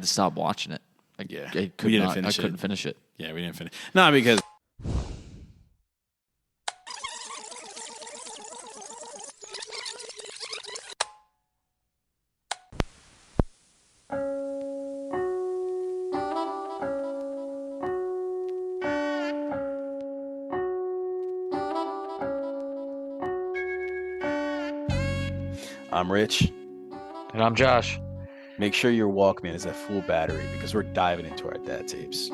to stop watching it. Yeah. I couldn't finish it. Yeah, we didn't finish. No, because I'm Rich. And I'm Josh. Make sure your Walkman is at full battery because we're diving into our dad tapes.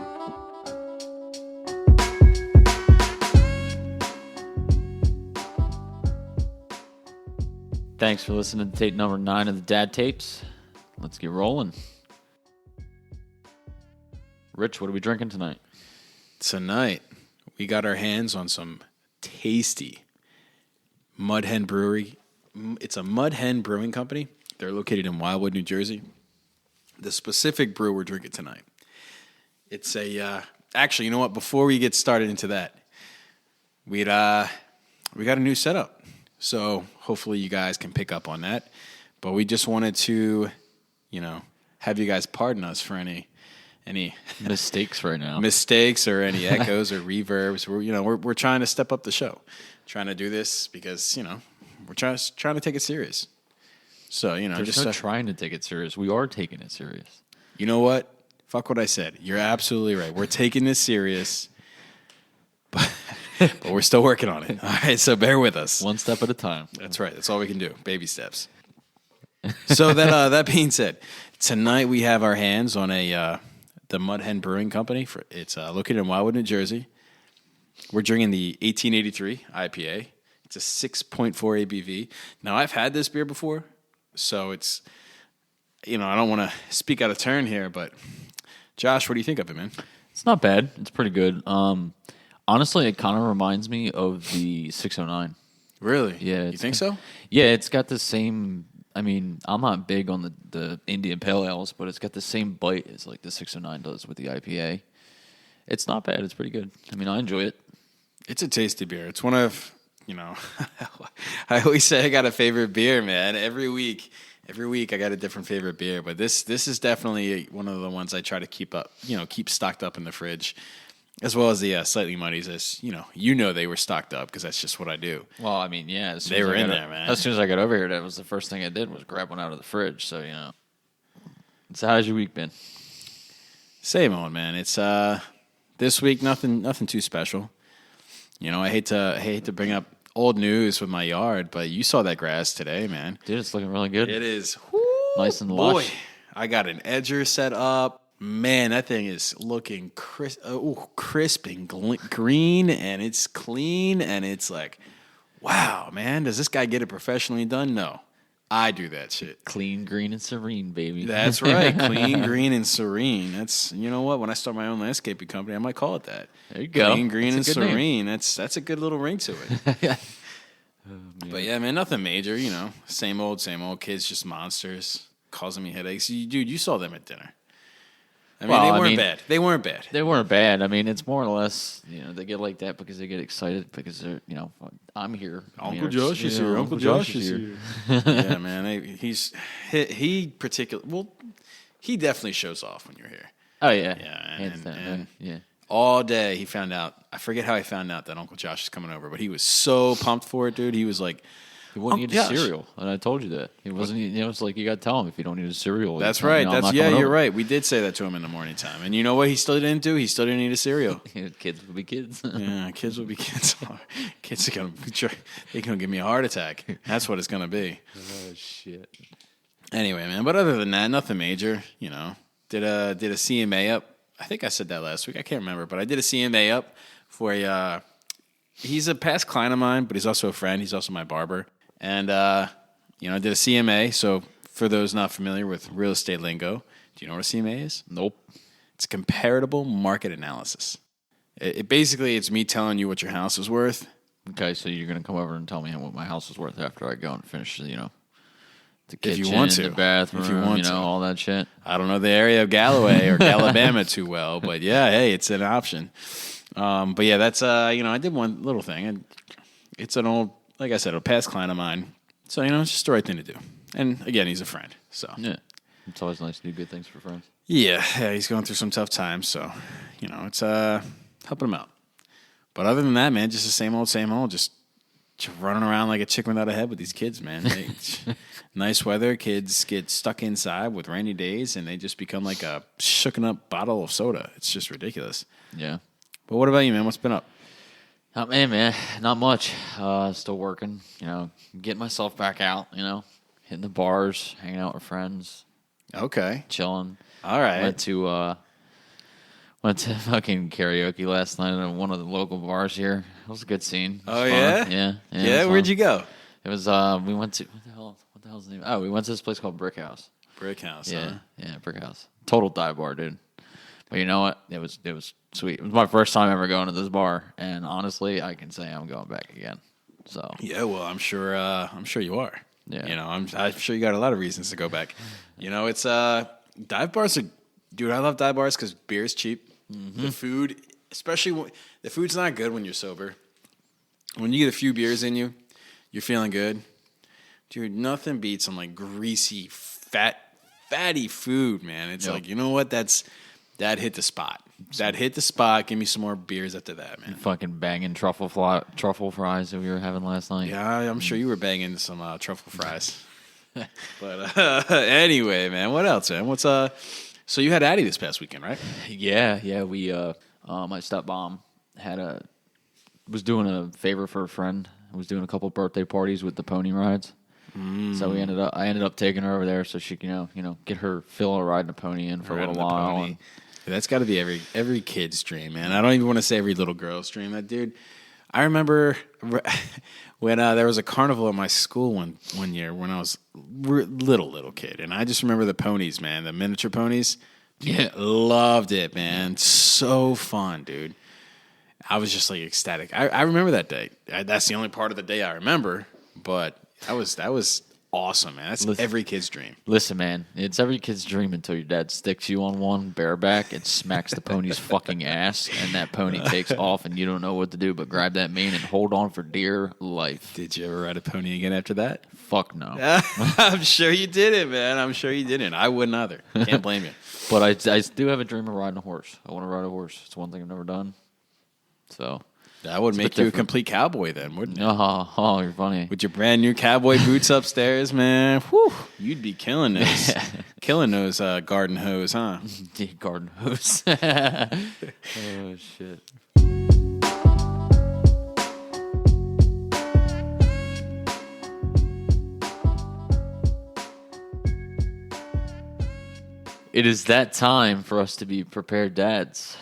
Thanks for listening to tape number 9 of the Dad Tapes. Let's get rolling. Rich, what are we drinking tonight? Tonight, we got our hands on some tasty Mud Hen Brewery. It's a Mud Hen Brewing Company. They're located in Wildwood, New Jersey. The specific brew we're drinking tonight, it's a, actually, you know what? Before we get started into that, we got a new setup. So hopefully you guys can pick up on that. But we just wanted to, have you guys pardon us for any mistakes right now. Mistakes or any echoes or reverbs. We're trying to step up the show. Trying to do this because, we're trying to take it serious. So, There's no trying to take it serious. We are taking it serious. You know what? Fuck what I said. You're absolutely right. We're taking this serious, but we're still working on it. All right, so bear with us. One step at a time. That's right. That's all we can do. Baby steps. So that being said, tonight we have our hands on the Mud Hen Brewing Company. It's located in Wildwood, New Jersey. We're drinking the 1883 IPA. It's a 6.4 ABV. Now, I've had this beer before. So it's, I don't want to speak out of turn here, but Josh, what do you think of it, man? It's not bad. It's pretty good. Honestly, it kind of reminds me of the 609. Really? Yeah. You think so? Yeah, it's got the same. I mean, I'm not big on the Indian Pale Ales, but it's got the same bite as like the 609 does with the IPA. It's not bad. It's pretty good. I mean, I enjoy it. It's a tasty beer. It's one of, I always say I got a favorite beer, man. Every week I got a different favorite beer, but this is definitely one of the ones I try to keep up, keep stocked up in the fridge, as well as the Slightly Muddies. As they were stocked up because that's just what I do. Well, I mean, yeah, they were in there, man. As soon as I got over here, that was the first thing I did was grab one out of the fridge. So So how's your week been? Same old, man. It's this week nothing too special. I hate to bring up old news with my yard, but you saw that grass today, man. Dude, it's looking really good. It is. Nice and lush. Boy, I got an edger set up. Man, that thing is looking crisp and green, and it's clean, and it's like, wow, man, does this guy get it professionally done? No. I do that shit. Clean, green, and serene, baby. That's right. Clean, green, and serene. That's, you know what? When I start my own landscaping company, I might call it that. There you go. Clean, green, and serene. Name. That's a good little ring to it. But yeah, man, nothing major. Same old kids, just monsters causing me headaches. Dude, you saw them at dinner. They weren't bad. They weren't bad. They weren't bad. I mean, it's more or less, they get like that because they get excited because they're, I'm here. Uncle Josh is here. Uncle Josh is here. Yeah, man. He definitely shows off when you're here. Oh, yeah. Yeah, and yeah. All day he found out. I forget how he found out that Uncle Josh is coming over, but he was so pumped for it, dude. He was like, he wouldn't eat a cereal, and I told you that. He wasn't eating, it's like you got to tell him if you don't eat a cereal. That's right. You're right. We did say that to him in the morning time. And you know what he still didn't do? He still didn't eat a cereal. Kids will be kids. Yeah, kids will be kids. Kids are going to give me a heart attack. That's what it's going to be. Oh, shit. Anyway, man, but other than that, nothing major, Did a CMA up. I think I said that last week. I can't remember, but I did a CMA up for he's a past client of mine, but he's also a friend. He's also my barber. And, I did a CMA. So for those not familiar with real estate lingo, do you know what a CMA is? Nope. It's comparable market analysis. Basically, it's me telling you what your house is worth. Okay, so you're going to come over and tell me what my house is worth after I go and finish, the kitchen, if you want to. The bathroom, if you want to. all that shit. I don't know the area of Galloway or Alabama too well, but yeah, hey, it's an option. But yeah, that's, I did one little thing, and it's an old, like I said, a past client of mine. So, it's just the right thing to do. And again, he's a friend. So yeah, it's always nice to do good things for friends. Yeah, he's going through some tough times, so it's helping him out. But other than that, man, just the same old, just running around like a chicken without a head with these kids, man. Nice weather, kids get stuck inside with rainy days, and they just become like a shooken up bottle of soda. It's just ridiculous. Yeah. But what about you, man? What's been up? Man, not much. Still working, getting myself back out, hitting the bars, hanging out with friends, Okay. chilling. All right. Went to fucking karaoke last night at one of the local bars here. It was a good scene. It was Oh, fun. yeah? Yeah. Yeah, where'd you go? It was we went to what the hell's the name? Oh, we went to this place called Brick House. Brick House, Yeah, huh? yeah, Brick House. Total dive bar, dude. But you know what? It was sweet. It was my first time ever going to this bar, and honestly, I can say I'm going back again. So Yeah, well, I'm sure you are. Yeah. I'm sure you got a lot of reasons to go back. It's dive bars are, dude, I love dive bars because beer is cheap. The food, especially the food's not good when you're sober. When you get a few beers in you, you're feeling good. Dude, nothing beats some like greasy, fatty food, man. It's Yep. like, you know what? That hit the spot. That hit the spot. Give me some more beers after that, man. fucking banging truffle fries that we were having last night. Yeah, I'm sure you were banging some truffle fries. But anyway, man, what else, man? So you had Addie this past weekend, right? Yeah. We my stepmom was doing a favor for a friend. Was doing a couple birthday parties with the pony rides. So I ended up taking her over there so she can get her fill of riding a pony in for a little while. And That's got to be every kid's dream, man. I don't even want to say every little girl's dream. That dude. I remember when there was a carnival at my school one year when I was little kid, and I just remember the ponies, man, the miniature ponies. Yeah. Loved it, man. So fun, dude. I was just like ecstatic. I remember that day. That's the only part of the day I remember, but that was awesome, man. That's every kid's dream. Listen, man, it's every kid's dream until your dad sticks you on one bareback and smacks the pony's fucking ass, and that pony takes off, and you don't know what to do but grab that mane and hold on for dear life. Did you ever ride a pony again after that? Fuck no. I'm sure you didn't, man. I'm sure you didn't. I wouldn't either. Can't blame you. But I do have a dream of riding a horse. I want to ride a horse. It's one thing I've never done. So That would make you a different. complete cowboy then, wouldn't it? Oh, you're funny. With your brand new cowboy boots upstairs, man. Whew, you'd be killing those garden hose, huh? Garden hose. Oh shit. It is that time for us to be prepared dads.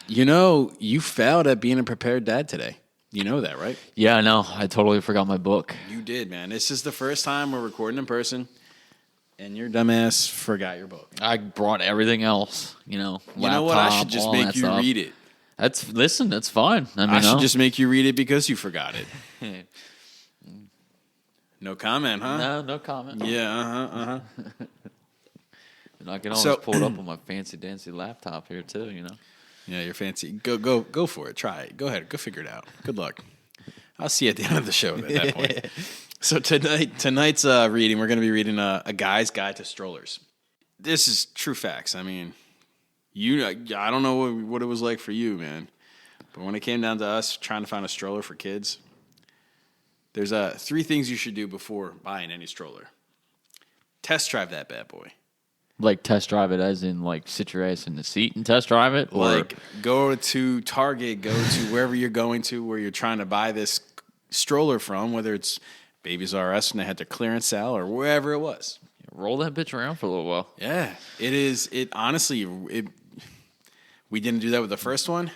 You failed at being a prepared dad today. You know that, right? Yeah, I know. I totally forgot my book. You did, man. This is the first time we're recording in person, and your dumbass forgot your book. I brought everything else, You know what? I should just make you read it. That's fine. I should just make you read it because you forgot it. No comment, huh? No comment. Yeah, And I can always pull it up on my fancy dancy laptop here too. Yeah, you're fancy. Go for it. Try it. Go ahead. Go figure it out. Good luck. I'll see you at the end of the show at that point. So tonight's reading, we're going to be reading A Guy's Guide to Strollers. This is true facts. I mean, I don't know what it was like for you, man. But when it came down to us trying to find a stroller for kids, there's 3 things you should do before buying any stroller. Test drive that bad boy. Like test drive it, as in like sit your ass in the seat and test drive it, or Like go to Target, go to wherever you're going to, where you're trying to buy this stroller from, whether it's Babies R Us and they had their clearance sale or wherever it was. roll that bitch around for a little while. Yeah, it is. It honestly, we didn't do that with the first one,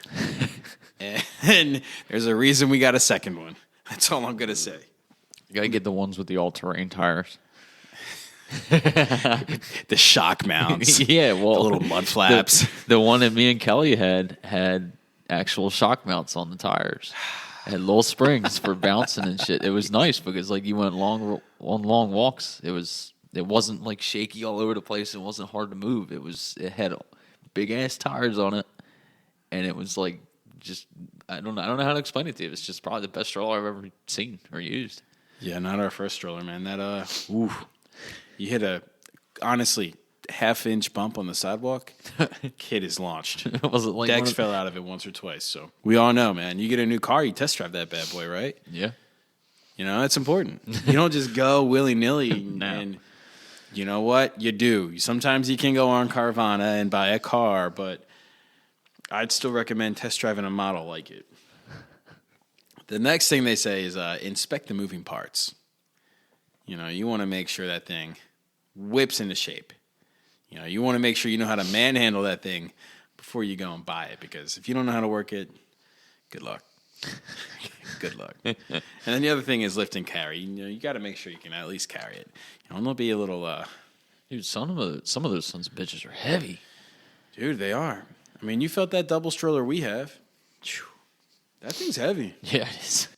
and there's a reason we got a second one. That's all I'm gonna say. You gotta get the ones with the all-terrain tires. The shock mounts, Yeah, well, the little mud flaps. The one that me and Kelly had actual shock mounts on the tires. It had little springs for bouncing and shit. It was nice because like you went on long walks. It wasn't like shaky all over the place. It wasn't hard to move. It had big ass tires on it, and it was like just I don't know how to explain it to you. It's just probably the best stroller I've ever seen or used. Yeah, not our first stroller, man. That you hit honestly, half-inch bump on the sidewalk, kid is launched. Was it like Dex fell out of it once or twice. So we all know, man. You get a new car, you test drive that bad boy, right? Yeah. You know, that's important. You don't just go willy-nilly and you know what? You do. Sometimes you can go on Carvana and buy a car, but I'd still recommend test driving a model like it. The next thing they say is inspect the moving parts. You know, you want to make sure that thing whips into shape. You know, you want to make sure you know how to manhandle that thing before you go and buy it, because if you don't know how to work it, good luck. Good luck. And then the other thing is lift and carry. You know, you got to make sure you can at least carry it. You know, and there'll be a little. Dude, some of those sons of bitches are heavy. Dude, they are. I mean, you felt that double stroller we have. That thing's heavy. Yeah, it is.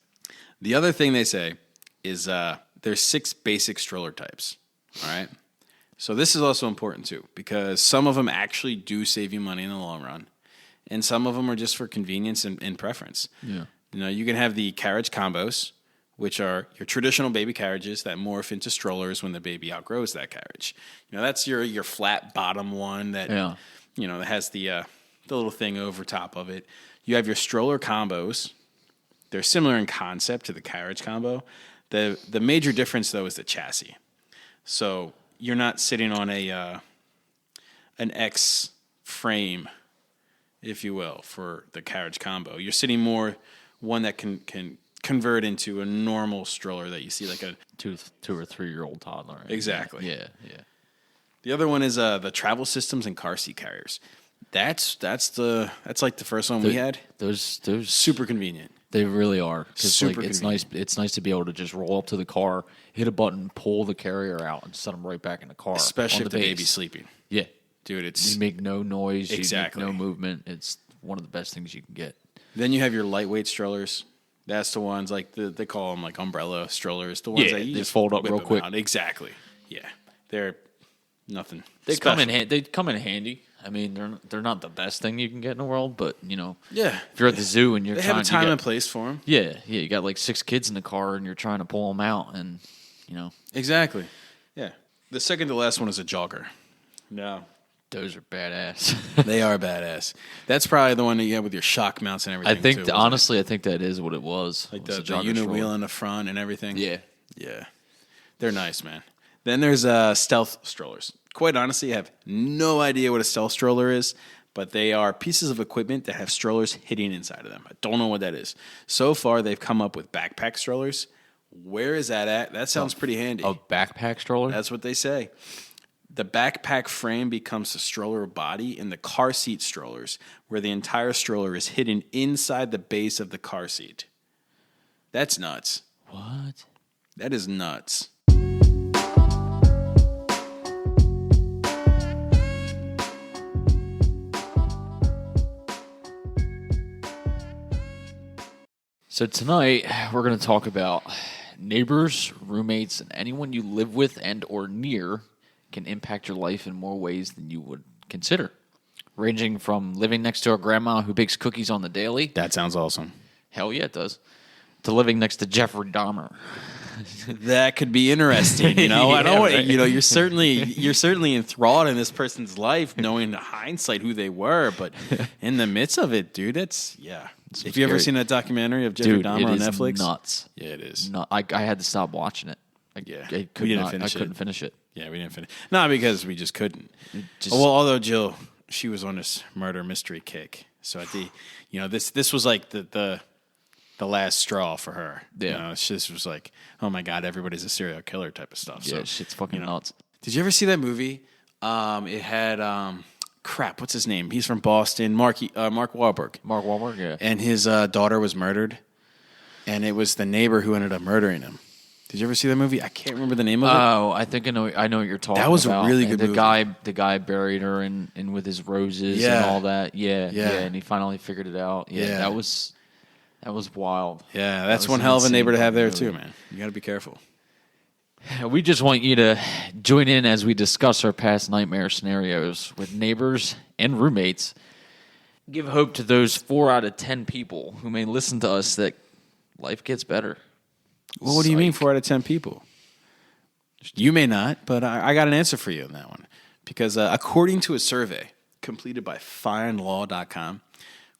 The other thing they say is there's 6 basic stroller types. All right. So this is also important too, because some of them actually do save you money in the long run, and some of them are just for convenience and preference. Yeah. You know, you can have the carriage combos, which are your traditional baby carriages that morph into strollers when the baby outgrows that carriage. You know, that's your flat bottom one that you know that has the little thing over top of it. You have your stroller combos. They're similar in concept to the carriage combo. The major difference though is the chassis. So you're not sitting on an X frame, if you will, for the carriage combo. You're sitting more one that can convert into a normal stroller that you see like a 2 or 3 year old toddler. Right? Exactly. Yeah. The other one is the travel systems and car seat carriers. That's like the first one we had. Those Super convenient. They really are. Super like, it's convenient. nice. It's nice to be able to just roll up to the car, hit a button, pull the carrier out, and set them right back in the car. Especially on if the base. baby's sleeping. Yeah, Dude, it's you make no noise. Exactly. You make no movement. It's one of the best things you can get. Then you have your lightweight strollers. That's the ones like they call them like umbrella strollers. The ones that you they just fold up whip real them quick. out. Exactly. Yeah, they're nothing. They special. come in handy. I mean, they're not the best thing you can get in the world, but you know, Yeah. if you're at the zoo and you're They trying, have a time you and got, place for them. yeah, you got like 6 kids in the car and you're trying to pull them out, and you know, Exactly. Yeah. The second to last one is a jogger. No. those are badass. They are badass. That's probably the one that you have with your shock mounts and everything. I think too, wasn't honestly, I think that is what it was. it? Like was the a jogger unit stroller. wheel in the front and everything. Yeah, Yeah. They're nice, man. Then there's stealth strollers. Quite honestly, I have no idea what a stealth stroller is, but they are pieces of equipment that have strollers hidden inside of them. I don't know what that is. So far, they've come up with backpack strollers. Where is that at? That sounds pretty handy. a backpack stroller. That's what they say. The backpack frame becomes the stroller body in the car seat strollers, where the entire stroller is hidden inside the base of the car seat. That's nuts. What? That is nuts. So tonight we're going to talk about neighbors, roommates, and anyone you live with and or near can impact your life in more ways than you would consider. Ranging from living next to a grandma who bakes cookies on the daily. That sounds awesome. Hell yeah, it does. To living next to Jeffrey Dahmer. That could be interesting, you know. I Yeah, don't, right. you know, you're certainly enthralled in this person's life, knowing in hindsight who they were, but in the midst of it, dude, it's Have you ever scary. seen that documentary of Jeffrey Dude, Dahmer it on is Netflix? nuts. Yeah, it is. No, I had to stop watching it. Yeah. I We didn't finish couldn't it. finish it. Yeah, we didn't finish. Not because we just couldn't. just- Well, although Jill, she was on this murder mystery kick, so at the, you know, this was like the last straw for her. Yeah. You know, it's just was like, oh my god, everybody's a serial killer type of stuff. Yeah, So shit's fucking you know. nuts. Did you ever see that movie? It had crap. What's his name? He's from Boston. Mark Wahlberg. Mark Wahlberg, yeah. And his daughter was murdered, and it was the neighbor who ended up murdering him. Did you ever see that movie? I can't remember the name of it. Oh, I think I know what you're talking about. That was a really And good movie. The guy buried her in with his roses Yeah. and all that. Yeah, Yeah. and he finally figured it out. Yeah, Yeah. that was wild. Yeah, that's was one an hell of a insane neighbor to have there movie. too, man. You got to be careful. We just want you to join in as we discuss our past nightmare scenarios with neighbors and roommates. Give hope to those 4 out of 10 people who may listen to us that life gets better. Well, what do you mean Psych. 4 out of 10 people? You may not, but I got an answer for you on that one. because according to a survey completed by findlaw.com,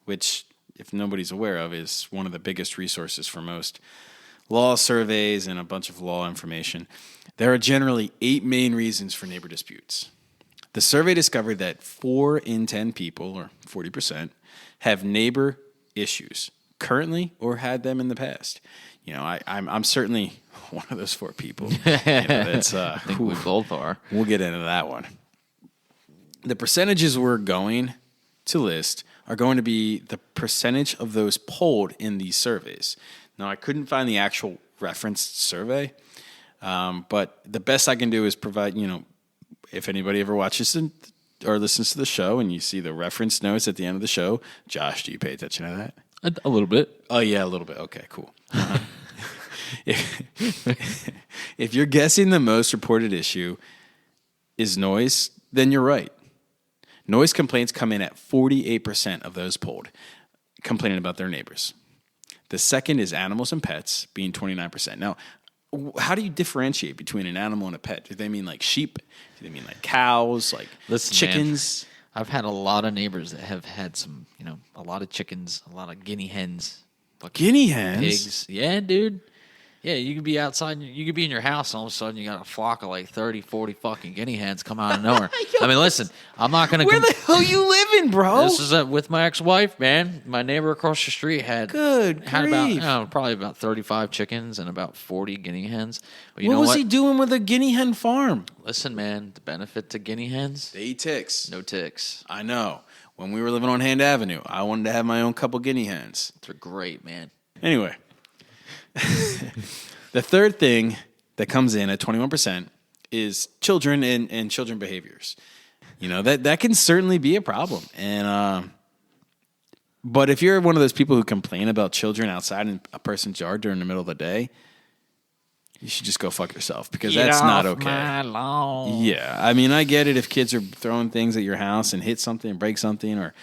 which, if nobody's aware of, is one of the biggest resources for most law surveys and a bunch of law information, there are generally 8 main reasons for neighbor disputes. The survey discovered that 4 in 10 people, or 40%, have neighbor issues currently or had them in the past. You know, I'm certainly one of those 4 people. You know, that's, I think we both are. We'll get into that one. The percentages we're going to list are going to be the percentage of those polled in these surveys. Now, I couldn't find the actual referenced survey, but the best I can do is provide, you know, if anybody ever watches or listens to the show and you see the reference notes at the end of the show, Josh, do you pay attention to that? A little bit. Oh, yeah, a little bit. Okay, cool. If you're guessing the most reported issue is noise, then you're right. Noise complaints come in at 48% of those polled, complaining about their neighbors. The second is animals and pets, being 29%. Now, how do you differentiate between an animal and a pet? Do they mean like sheep? Do they mean like cows, like chickens? Man, I've had a lot of neighbors that have had some, you know, a lot of chickens, a lot of guinea hens. Guinea hens? Pigs. Yeah, dude. Yeah, you could be outside, you could be in your house, and all of a sudden you got a flock of like 30, 40 fucking guinea hens come out of nowhere. I mean, listen, I'm not going to... Where the hell you living, bro? This is with my ex-wife, man. My neighbor across the street had about, probably about 35 chickens and about 40 guinea hens. But what was he doing with a guinea hen farm? Listen, man, the benefit to guinea hens... They eat ticks. No ticks. I know. When we were living on Hand Avenue, I wanted to have my own couple guinea hens. They're great, man. Anyway... The third thing that comes in at 21% is children and children behaviors. You know, that can certainly be a problem. And but if you're one of those people who complain about children outside in a person's yard during the middle of the day, you should just go fuck yourself, because that's not okay. My lawn. Yeah, I mean, I get it if kids are throwing things at your house and hit something and break something, or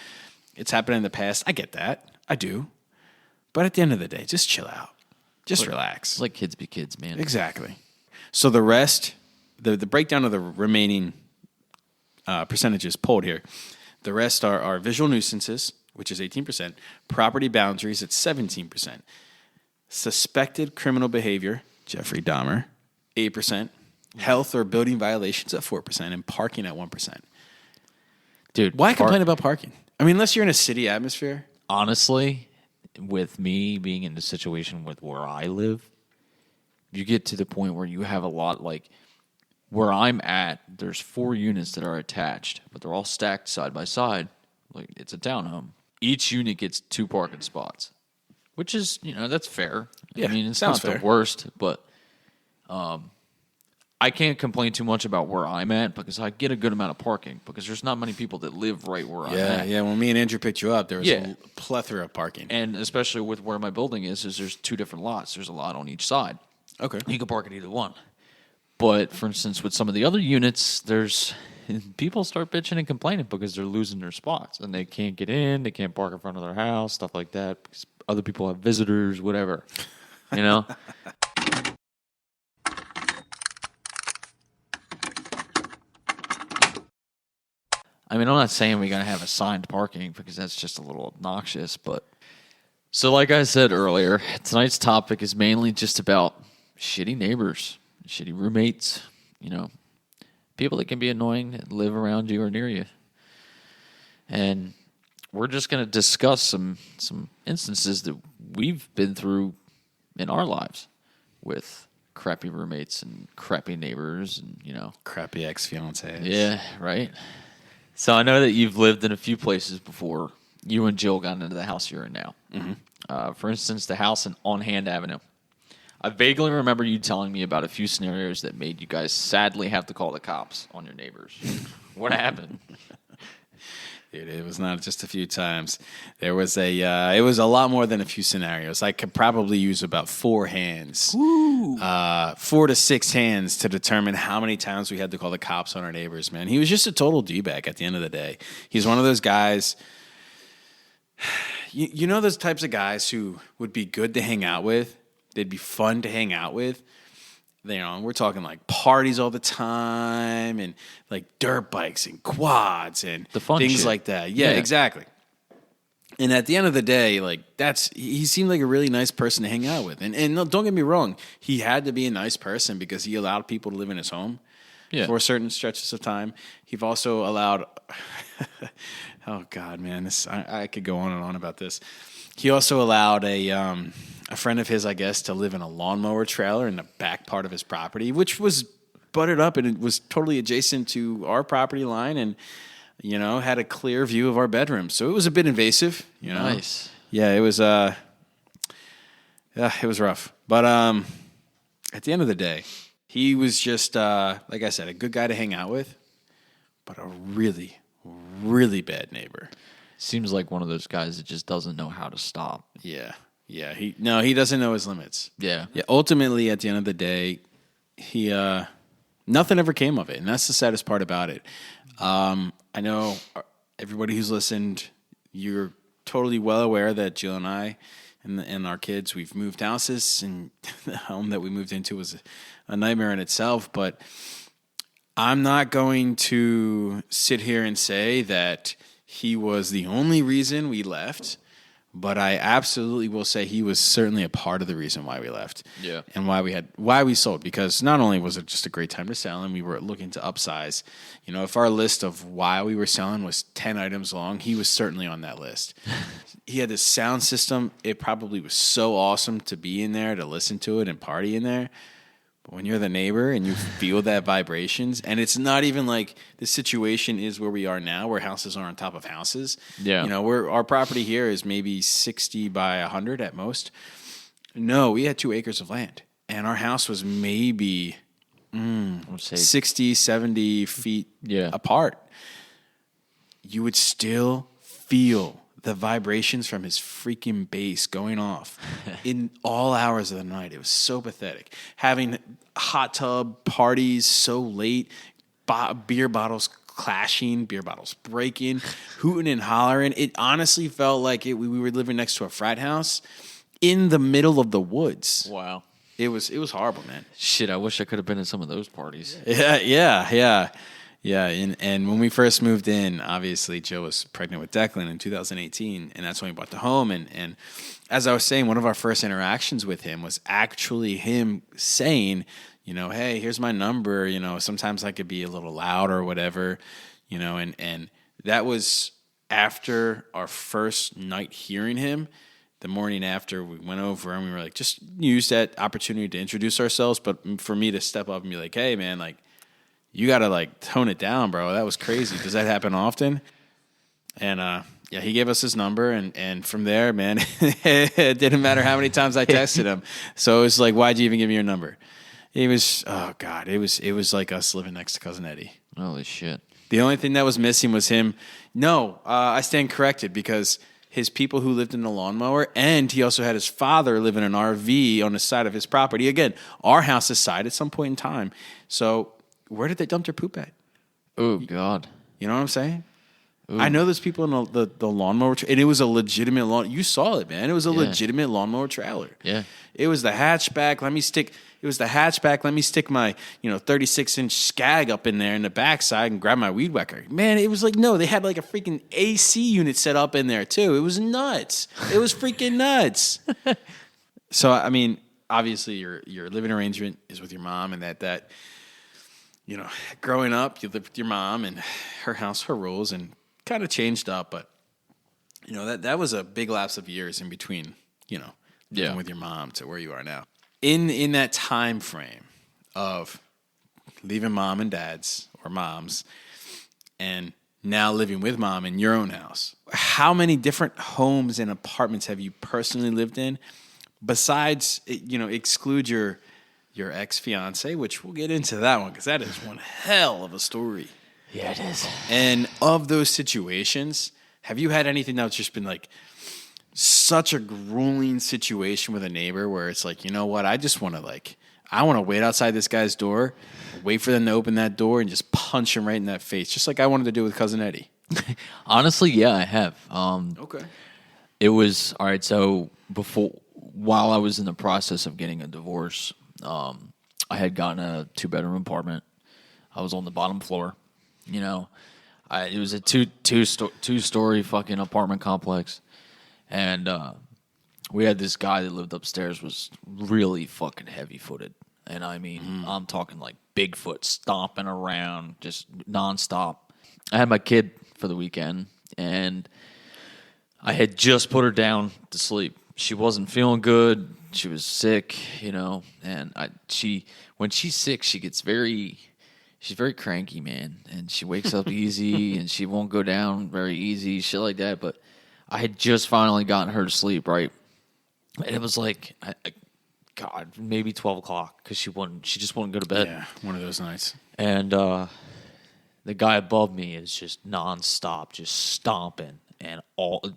it's happened in the past. I get that. I do. But at the end of the day, just chill out. Just relax. Let kids be kids, man. Exactly. So the rest, the breakdown of the remaining percentages polled here, the rest are visual nuisances, which is 18%, property boundaries at 17%, suspected criminal behavior, Jeffrey Dahmer, 8%, health or building violations at 4%, and parking at 1%. Dude, why complain about parking? I mean, unless you're in a city atmosphere. Honestly, with me being in the situation with where I live, you get to the point where you have a lot, like where I'm at, there's 4 units that are attached, but they're all stacked side by side. Like, it's a townhome. Each unit gets 2 parking spots, which is, you know, that's fair. Yeah, I mean, it's sounds not fair. the worst, but I can't complain too much about where I'm at, because I get a good amount of parking, because there's not many people that live right where I'm at. Yeah, when me and Andrew picked you up, there was a plethora of parking. And especially with where my building is there's 2 different lots. There's a lot on each side. Okay. You can park at either one. But, for instance, with some of the other units, there's people start bitching and complaining because they're losing their spots, and they can't get in, they can't park in front of their house, stuff like that, because other people have visitors, whatever, you know? I mean, I'm not saying we got to have assigned parking, because that's just a little obnoxious, but... So like I said earlier, tonight's topic is mainly just about shitty neighbors, shitty roommates, you know, people that can be annoying that live around you or near you. And we're just going to discuss some instances that we've been through in our lives with crappy roommates and crappy neighbors and, you know. Crappy ex-fiancés. Yeah, right. So I know that you've lived in a few places before you and Jill got into the house you're in now. Mm-hmm. For instance, the house on Hand Avenue. I vaguely remember you telling me about a few scenarios that made you guys sadly have to call the cops on your neighbors. What happened? Dude, it was not just a few times. There was it was a lot more than a few scenarios. I could probably use about 4 hands, 4 to 6 hands to determine how many times we had to call the cops on our neighbors, man. He was just a total D-bag at the end of the day. He's one of those guys, you know those types of guys who would be good to hang out with? They'd be fun to hang out with. You know, we're talking like parties all the time and like dirt bikes and quads and The fun things shit. like that. Yeah, Yeah. exactly. And at the end of the day, like he seemed like a really nice person to hang out with. And no, don't get me wrong, he had to be a nice person because he allowed people to live in his home for certain stretches of time. He've also allowed oh God, man, I could go on and on about this. He also allowed a friend of his, I guess, to live in a lawnmower trailer in the back part of his property, which was butted up and it was totally adjacent to our property line and, you know, had a clear view of our bedroom. So it was a bit invasive, you know. Nice. Yeah, it was rough. But at the end of the day, he was just, like I said, a good guy to hang out with, but a really, really bad neighbor. Seems like one of those guys that just doesn't know how to stop. Yeah. Yeah. He doesn't know his limits. Yeah. Yeah. Ultimately, at the end of the day, he nothing ever came of it, and that's the saddest part about it. I know everybody who's listened, you're totally well aware that Jill and I and our kids, we've moved houses, and the home that we moved into was a nightmare in itself. But I'm not going to sit here and say that he was the only reason we left, but I absolutely will say he was certainly a part of the reason why we left. Yeah. And why we sold, because not only was it just a great time to sell and we were looking to upsize, you know, if our list of why we were selling was 10 items long, he was certainly on that list. He had this sound system. It probably was so awesome to be in there, to listen to it and party in there. But when you're the neighbor and you feel that vibrations, and it's not even like the situation is where we are now, where houses are on top of houses. Yeah. You know, our property here is maybe 60 by 100 at most. No, we had 2 acres of land, and our house was maybe Let's say 60, 70 feet apart. You would still feel the vibrations from his freaking bass going off in all hours of the night. It was so pathetic. Having hot tub parties so late, beer bottles clashing, beer bottles breaking, hooting and hollering. It honestly felt like we were living next to a frat house in the middle of the woods. wow. It was horrible, man. Shit, I wish I could have been in some of those parties. Yeah, and when we first moved in, obviously Jill was pregnant with Declan in 2018, and that's when we bought the home. And as I was saying, one of our first interactions with him was actually him saying, you know, hey, here's my number. You know, sometimes I could be a little loud or whatever, you know, and that was after our first night hearing him. The morning after, we went over and we were like, just use that opportunity to introduce ourselves, but for me to step up and be like, hey, man, like, you got to like tone it down, bro. That was crazy. Does that happen often? And he gave us his number, and from there, man, it didn't matter how many times I texted him. So it was like, why'd you even give me your number? It was, oh God, it was like us living next to Cousin Eddie. Holy shit. The only thing that was missing was him. No, I stand corrected, because his people who lived in the lawnmower, and he also had his father live in an RV on the side of his property. Again, our house aside at some point in time. So where did they dump their poop at? Oh, God. You know what I'm saying? Ooh. I know there's people in the lawnmower, and it was a legitimate lawn. You saw it, man. It was a legitimate lawnmower trailer. Yeah. It was the hatchback. It was the hatchback. Let me stick my 36-inch Skag up in there in the backside and grab my weed whacker. Man, it was like, no, they had like a freaking AC unit set up in there too. It was nuts. It was freaking nuts. So I mean, obviously your living arrangement is with your mom, and that growing up, you lived with your mom and her house, her rules, and kind of changed up. But that was a big lapse of years in between. Living with your mom to where you are now. In that time frame of leaving mom and dad's or mom's and now living with mom in your own house, how many different homes and apartments have you personally lived in besides, exclude your ex-fiance, which we'll get into that one because that is one hell of a story. Yeah, it is. And of those situations, have you had anything that's just been like such a grueling situation with a neighbor where it's like, you know what, I just want to I want to wait outside this guy's door, wait for them to open that door and just punch him right in that face, just like I wanted to do with Cousin Eddie? Honestly, yeah, I have. Okay. It was, all right, so while I was in the process of getting a divorce, I had gotten a 2-bedroom apartment. I was on the bottom floor. You know, it was a two-story fucking apartment complex, and we had this guy that lived upstairs was really fucking heavy-footed, and I mean, I'm talking like Bigfoot stomping around just nonstop. I had my kid for the weekend, and I had just put her down to sleep. She wasn't feeling good. She was sick, you know, and when she's sick, she's very cranky, man, and she wakes up easy, and she won't go down very easy, shit like that. But I had just finally gotten her to sleep, right, and it was like, God, maybe 12 o'clock because she just wouldn't go to bed. Yeah, one of those nights. And the guy above me is just nonstop, just stomping and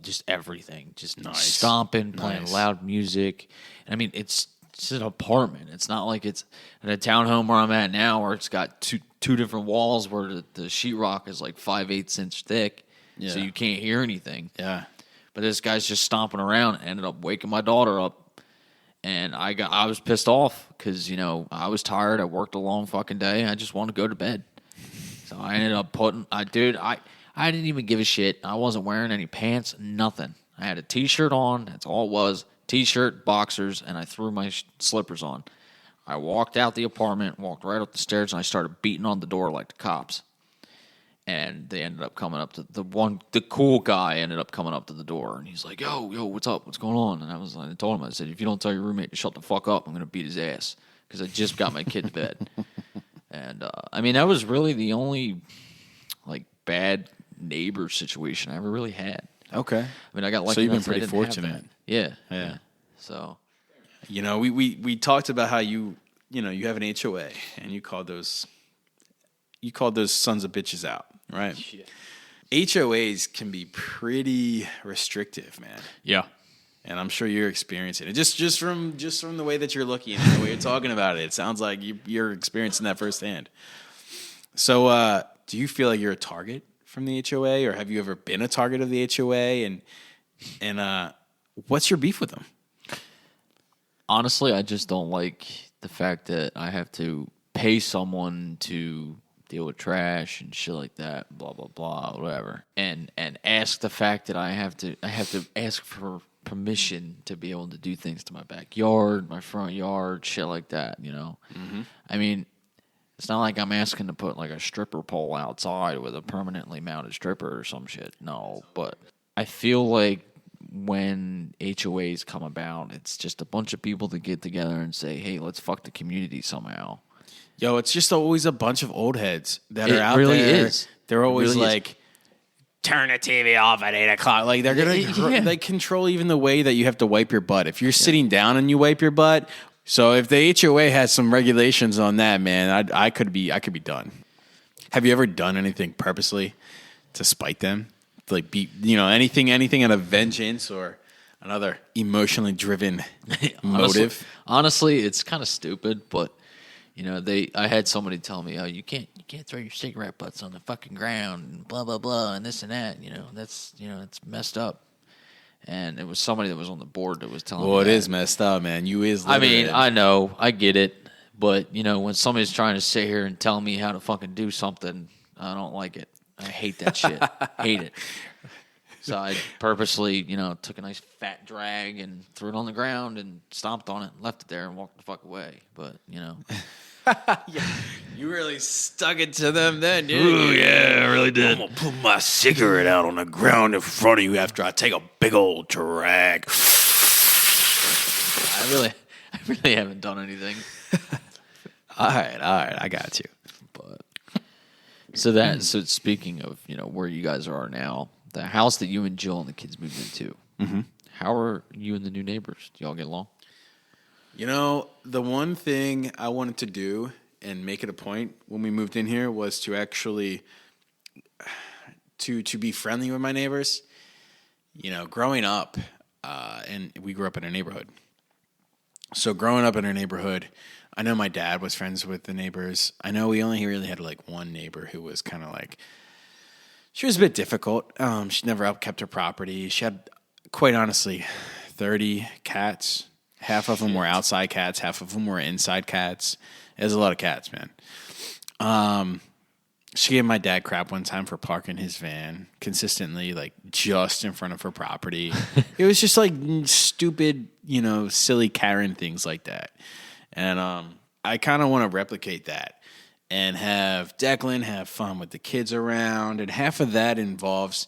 just everything, just stomping, playing loud music. And I mean, it's an apartment. It's not like it's in a townhome where I'm at now, where it's got two different walls where the sheetrock is like 5/8 inch thick, so you can't hear anything. Yeah. But this guy's just stomping around. Ended up waking my daughter up, and I was pissed off because, you know, I was tired. I worked a long fucking day. I just wanted to go to bed. So I ended up I didn't even give a shit. I wasn't wearing any pants, nothing. I had a T-shirt on. That's all it was. T-shirt, boxers, and I threw my slippers on. I walked out the apartment, walked right up the stairs, and I started beating on the door like the cops. And they ended up coming up to the cool guy ended up coming up to the door, and he's like, yo, what's up? What's going on? And I told him, I said, if you don't tell your roommate to shut the fuck up, I'm going to beat his ass because I just got my kid to bed. And, I mean, that was really the only, like, bad neighbor situation I ever really had. Okay. I mean, I got lucky. So you've been enough that I pretty didn't have fortunate. that. Yeah. So, you know, we talked about how you have an HOA and you called those sons of bitches out, right? shit. HOAs can be pretty restrictive, man. Yeah. And I'm sure you're experiencing it. Just from the way that you're looking and the way you're talking about it, it sounds like you're experiencing that firsthand. So, do you feel like you're a target from the HOA, or have you ever been a target of the HOA? And what's your beef with them? Honestly, I just don't like the fact that I have to pay someone to deal with trash and shit like that, blah blah blah, whatever, and ask the fact that I have to ask for permission to be able to do things to my backyard, my front yard, shit like that. You know, I mean, it's not like I'm asking to put like a stripper pole outside with a permanently mounted stripper or some shit. No, but I feel like when HOAs come about, it's just a bunch of people that get together and say, hey, let's fuck the community somehow. Yo, it's just always a bunch of old heads that are out really there. Is. They're always really like, turn the TV off at 8 o'clock. Like they're gonna they control even the way that you have to wipe your butt. If you're sitting down and you wipe your butt, so if the HOA has some regulations on that, man, I could be done. Have you ever done anything purposely to spite them? Like anything out of vengeance or another emotionally driven motive? Honestly, it's kind of stupid, but I had somebody tell me, "Oh, you can't throw your cigarette butts on the fucking ground and blah blah blah and this and that. That's it's messed up." And it was somebody that was on the board that was telling me. Well, it is messed up, man. You is. I mean, I know, I get it, but when somebody's trying to sit here and tell me how to fucking do something, I don't like it. I hate that shit. Hate it. So I purposely, took a nice fat drag and threw it on the ground and stomped on it and left it there and walked the fuck away. But, Yeah, you really stuck it to them then, dude. Ooh, yeah, I really did. I'm going to put my cigarette out on the ground in front of you after I take a big old drag. I really haven't done anything. All right, I got you. But so speaking of, where you guys are now, the house that you and Jill and the kids moved into, how are you and the new neighbors? Do y'all get along? The one thing I wanted to do and make it a point when we moved in here was to actually to be friendly with my neighbors. Growing up, and we grew up in a neighborhood. So growing up in our neighborhood, I know my dad was friends with the neighbors. I know we only really had like one neighbor who was kind of like, she was a bit difficult. She never upkept her property. She had, quite honestly, 30 cats. Half of them were outside cats. Half of them were inside cats. There's a lot of cats, man. She gave my dad crap one time for parking his van consistently, like just in front of her property. It was just like stupid, silly Karen things like that. And I kind of want to replicate that and have Declan have fun with the kids around. And half of that involves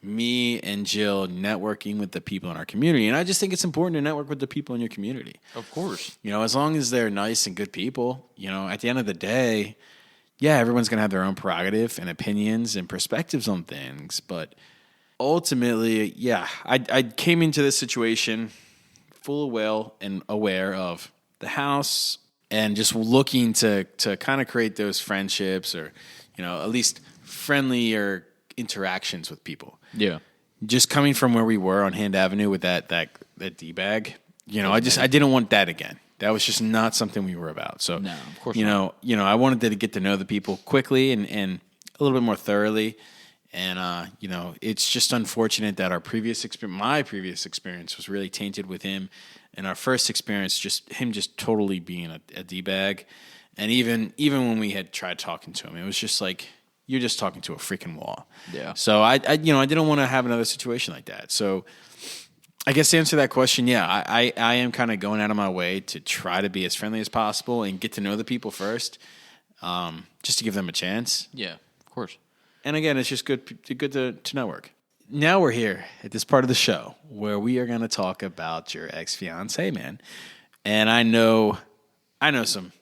me and Jill networking with the people in our community. And I just think it's important to network with the people in your community. Of course. As long as they're nice and good people, at the end of the day, yeah, everyone's going to have their own prerogative and opinions and perspectives on things. But ultimately, yeah, I came into this situation full well and aware of the house and just looking to kind of create those friendships or, at least friendlier interactions with people. Yeah. Just coming from where we were on Hand Avenue with that D-bag, I didn't want that again. That was just not something we were about. So, no, of course not. I wanted to get to know the people quickly and a little bit more thoroughly. And, it's just unfortunate that my previous experience was really tainted with him. And our first experience, him totally being a D-bag. And even when we had tried talking to him, it was just like, you're just talking to a freaking wall. Yeah. So I didn't want to have another situation like that. So I guess to answer that question, yeah, I am kind of going out of my way to try to be as friendly as possible and get to know the people first, just to give them a chance. Yeah, of course. And again, it's just good to network. Now we're here at this part of the show where we are going to talk about your ex-fiance, man. And I know some,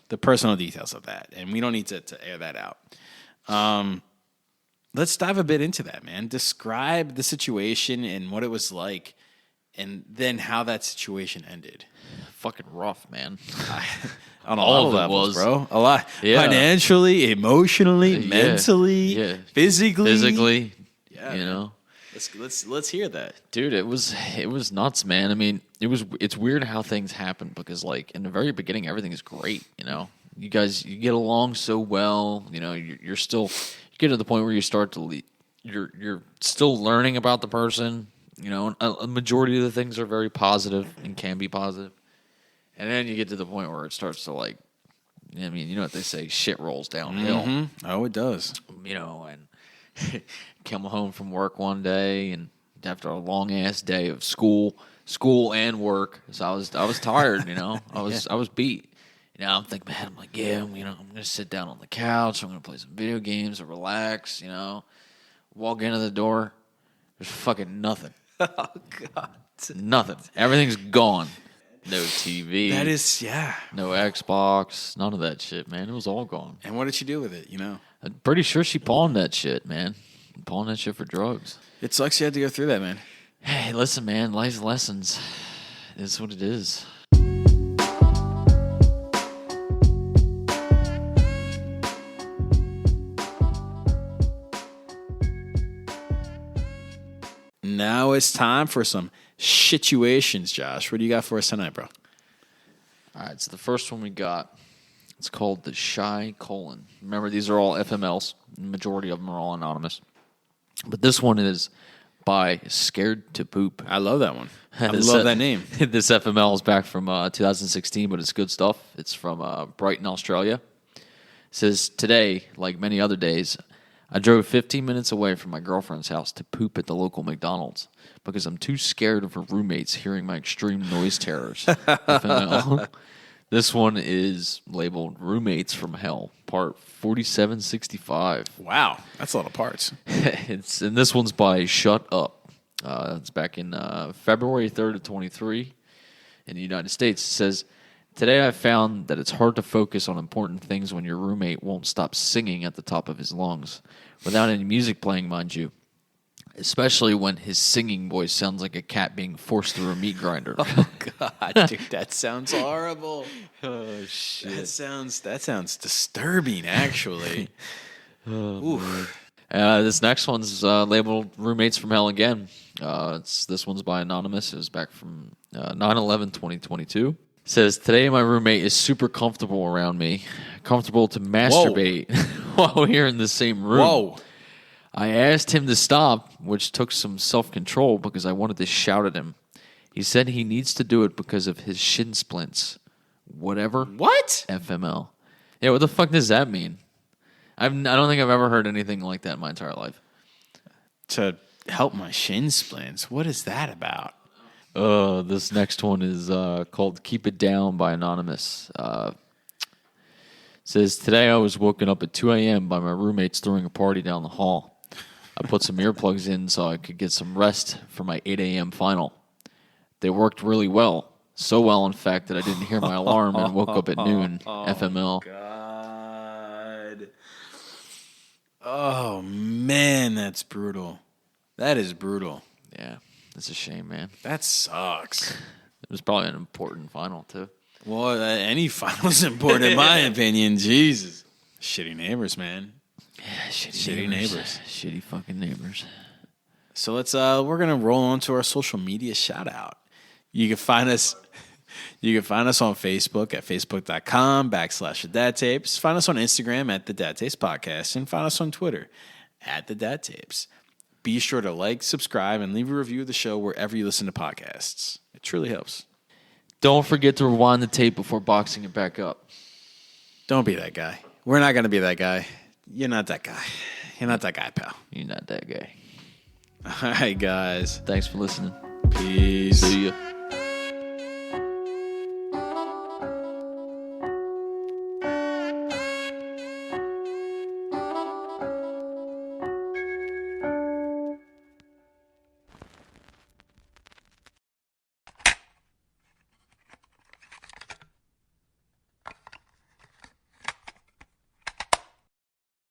the personal details of that, and we don't need to air that out. Let's dive a bit into that, man. Describe the situation and what it was like, and then how that situation ended. Fucking rough, man. On all of levels, bro. A lot. Yeah. Financially, emotionally, mentally, physically. Yeah. Let's hear that. Dude, it was nuts, man. I mean, it's weird how things happen because like in the very beginning everything is great, You get along so well, you're still you get to the point where you start to you're still learning about the person, a majority of the things are very positive and can be positive. And then you get to the point where it starts to like, I mean, you know what they say, shit rolls downhill. Mm-hmm. Oh, it does. And come home from work one day and after a long ass day of school and work, so I was tired, I was beat. I'm thinking, man, I'm like, yeah, I'm going to sit down on the couch. I'm going to play some video games or relax, Walk into the door. There's fucking nothing. Oh, God. Nothing. Everything's gone. No TV. That is, yeah. No Xbox. None of that shit, man. It was all gone. And what did she do with it, I'm pretty sure she pawned that shit, man. Pawned that shit for drugs. It sucks you had to go through that, man. Hey, listen, man. Life's lessons. It's what it is. Now it's time for some situations, Josh. What do you got for us tonight, bro? All right, so the first one we got, it's called the Shy Colon. Remember, these are all FMLs. The majority of them are all anonymous. But this one is by Scared to Poop. I love that one. I love that name. This FML is back from 2016, but it's good stuff. It's from Brighton, Australia. It says, today, like many other days, I drove 15 minutes away from my girlfriend's house to poop at the local McDonald's because I'm too scared of her roommates hearing my extreme noise terrors. FML. This one is labeled Roommates from Hell, part 4765. Wow, that's a lot of parts. And this one's by Shut Up. It's back in February 3rd of 23 in the United States. It says, today I found that it's hard to focus on important things when your roommate won't stop singing at the top of his lungs, without any music playing, mind you, especially when his singing voice sounds like a cat being forced through a meat grinder. Oh, God, dude, that sounds horrible. Oh, shit. That sounds disturbing, actually. This next one's labeled Roommates from Hell again. This one's by Anonymous. It was back from 9/11/2022. Says, today my roommate is super comfortable around me, comfortable to masturbate while we're in the same room. Whoa. I asked him to stop, which took some self-control because I wanted to shout at him. He said he needs to do it because of his shin splints. Whatever. What? FML. Yeah, what the fuck does that mean? I don't think I've ever heard anything like that in my entire life. To help my shin splints. What is that about? This next one is called Keep It Down by Anonymous. Says, today I was woken up at 2 a.m. by my roommates throwing a party down the hall. I put some earplugs in so I could get some rest for my 8 a.m. final. They worked really well. So well, in fact, that I didn't hear my alarm and woke up at noon. FML. God. Oh, man, that's brutal. That is brutal. Yeah, it's a shame, man. That sucks. It was probably an important final, too. Well, any final's important in my opinion. Jesus. Shitty neighbors, man. Yeah, shitty neighbors. Shitty fucking neighbors. So we're gonna roll on to our social media shout out. You can find us on Facebook at facebook.com/thedadtapes. Find us on Instagram at the Dad Tapes Podcast, and find us on Twitter at the Dad Tapes. Be sure to like, subscribe, and leave a review of the show wherever you listen to podcasts. It truly helps. Don't forget to rewind the tape before boxing it back up. Don't be that guy. We're not gonna be that guy. You're not that guy. You're not that guy, pal. You're not that guy. All right, guys. Thanks for listening. Peace. See ya.